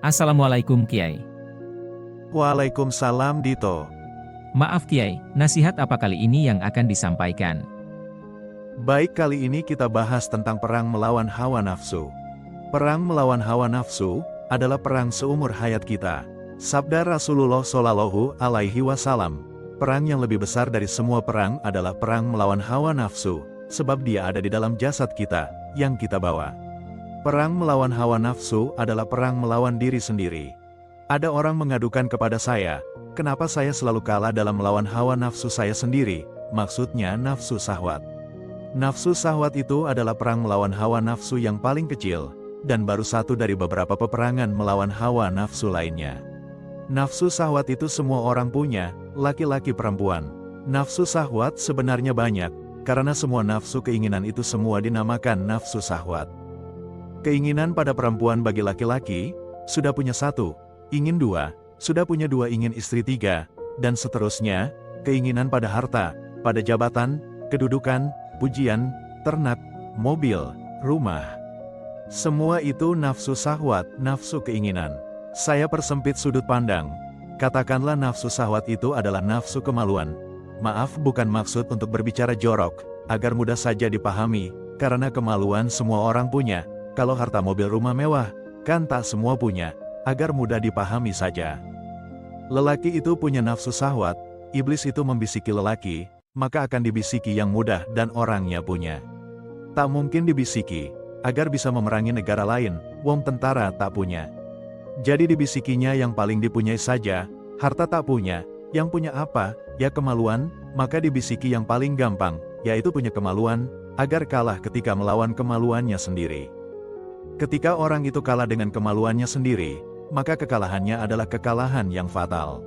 Assalamualaikum Kiai. Waalaikumsalam Dito. Maaf Kiai, nasihat apa kali ini yang akan disampaikan? Baik, kali ini kita bahas tentang perang melawan hawa nafsu. Perang melawan hawa nafsu adalah perang seumur hayat kita. Sabda Rasulullah Shallallahu Alaihi Wasallam, perang yang lebih besar dari semua perang adalah perang melawan hawa nafsu, sebab dia ada di dalam jasad kita, yang kita bawa. Perang melawan hawa nafsu adalah perang melawan diri sendiri. Ada orang mengadukan kepada saya, kenapa saya selalu kalah dalam melawan hawa nafsu saya sendiri, maksudnya nafsu syahwat. Nafsu syahwat itu adalah perang melawan hawa nafsu yang paling kecil, dan baru satu dari beberapa peperangan melawan hawa nafsu lainnya. Nafsu syahwat itu semua orang punya, laki-laki perempuan. Nafsu syahwat sebenarnya banyak, karena semua nafsu keinginan itu semua dinamakan nafsu syahwat. Keinginan pada perempuan bagi laki-laki, sudah punya satu, ingin dua, sudah punya dua ingin istri tiga, dan seterusnya, keinginan pada harta, pada jabatan, kedudukan, pujian, ternak, mobil, rumah. Semua itu nafsu syahwat, nafsu keinginan. Saya persempit sudut pandang. Katakanlah nafsu syahwat itu adalah nafsu kemaluan. Maaf, bukan maksud untuk berbicara jorok, agar mudah saja dipahami, karena kemaluan semua orang punya. Kalau harta mobil rumah mewah, kan tak semua punya, agar mudah dipahami saja. Lelaki itu punya nafsu syahwat, iblis itu membisiki lelaki, maka akan dibisiki yang mudah dan orangnya punya. Tak mungkin dibisiki, agar bisa memerangi negara lain, wong tentara tak punya. Jadi dibisikinya yang paling dipunyai saja, harta tak punya, yang punya apa, ya kemaluan, maka dibisiki yang paling gampang, yaitu punya kemaluan, agar kalah ketika melawan kemaluannya sendiri. Ketika orang itu kalah dengan kemaluannya sendiri, maka kekalahannya adalah kekalahan yang fatal.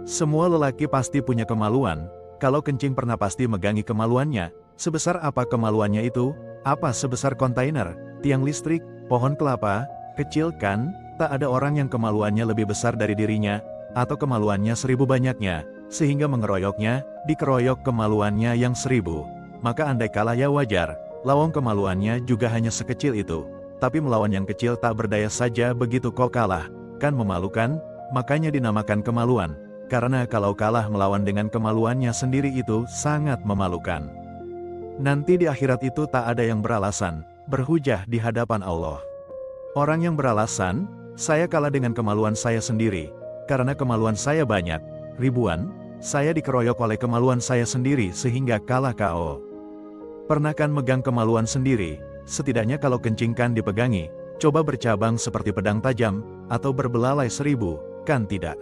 Semua lelaki pasti punya kemaluan, kalau kencing pernah pasti megangi kemaluannya, sebesar apa kemaluannya itu, apa sebesar kontainer, tiang listrik, pohon kelapa, kecil kan, tak ada orang yang kemaluannya lebih besar dari dirinya, atau kemaluannya 1000 banyaknya, sehingga mengeroyoknya, dikeroyok kemaluannya yang 1000, maka andai kalah ya wajar, lawang kemaluannya juga hanya sekecil itu. Tapi melawan yang kecil tak berdaya saja begitu kok kalah, kan memalukan, makanya dinamakan kemaluan, karena kalau kalah melawan dengan kemaluannya sendiri itu sangat memalukan. Nanti di akhirat itu tak ada yang beralasan, berhujah di hadapan Allah. Orang yang beralasan, saya kalah dengan kemaluan saya sendiri, karena kemaluan saya banyak, ribuan, saya dikeroyok oleh kemaluan saya sendiri sehingga kalah KO. Pernah kan megang kemaluan sendiri? Setidaknya kalau kencingkan dipegangi, coba bercabang seperti pedang tajam, atau berbelalai 1000, kan tidak.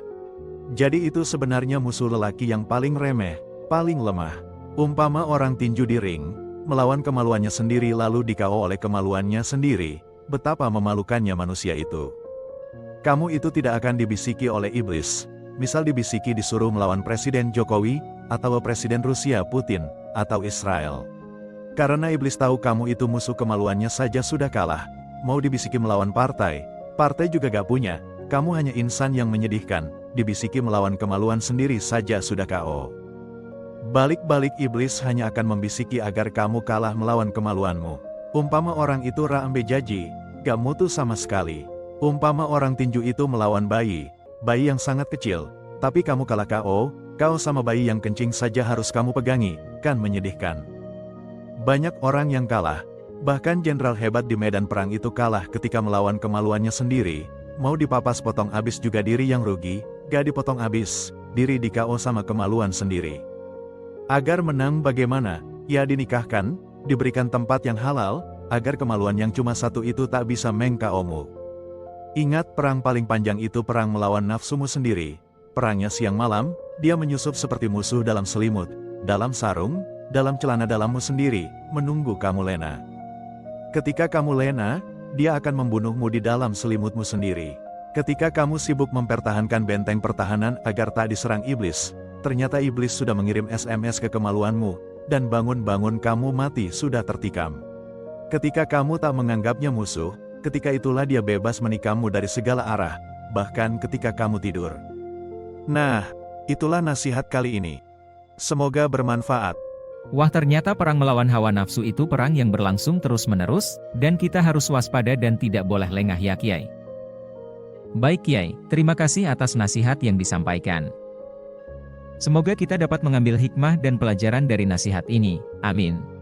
Jadi itu sebenarnya musuh lelaki yang paling remeh, paling lemah. Umpama orang tinju di ring, melawan kemaluannya sendiri lalu di-KO oleh kemaluannya sendiri, betapa memalukannya manusia itu. Kamu itu tidak akan dibisiki oleh iblis, misal dibisiki disuruh melawan Presiden Jokowi, atau Presiden Rusia Putin, atau Israel. Karena iblis tahu kamu itu musuh kemaluannya saja sudah kalah, mau dibisiki melawan partai, partai juga gak punya, kamu hanya insan yang menyedihkan, dibisiki melawan kemaluan sendiri saja sudah KO. Balik-balik iblis hanya akan membisiki agar kamu kalah melawan kemaluanmu. Umpama orang itu rambe jaji, gak mutu sama sekali. Umpama orang tinju itu melawan bayi, bayi yang sangat kecil, tapi kamu kalah KO, kau sama bayi yang kencing saja harus kamu pegangi, kan menyedihkan. Banyak orang yang kalah, bahkan jenderal hebat di medan perang itu kalah ketika melawan kemaluannya sendiri, mau dipapas potong abis juga diri yang rugi, gak dipotong abis, diri di-KO sama kemaluan sendiri. Agar menang bagaimana? Ya dinikahkan, diberikan tempat yang halal, agar kemaluan yang cuma satu itu tak bisa meng-KO-mu. Ingat, perang paling panjang itu perang melawan nafsumu sendiri. Perangnya siang malam, dia menyusup seperti musuh dalam selimut, dalam sarung, dalam celana dalammu sendiri, menunggu kamu lena. Ketika kamu lena, dia akan membunuhmu di dalam selimutmu sendiri. Ketika kamu sibuk mempertahankan benteng pertahanan agar tak diserang iblis, ternyata iblis sudah mengirim SMS ke kemaluanmu, dan bangun-bangun kamu mati sudah tertikam. Ketika kamu tak menganggapnya musuh, ketika itulah dia bebas menikammu dari segala arah, bahkan ketika kamu tidur. Nah, itulah nasihat kali ini. Semoga bermanfaat. Wah, ternyata perang melawan hawa nafsu itu perang yang berlangsung terus-menerus, dan kita harus waspada dan tidak boleh lengah ya Kiai. Baik Kiai, terima kasih atas nasihat yang disampaikan. Semoga kita dapat mengambil hikmah dan pelajaran dari nasihat ini. Amin.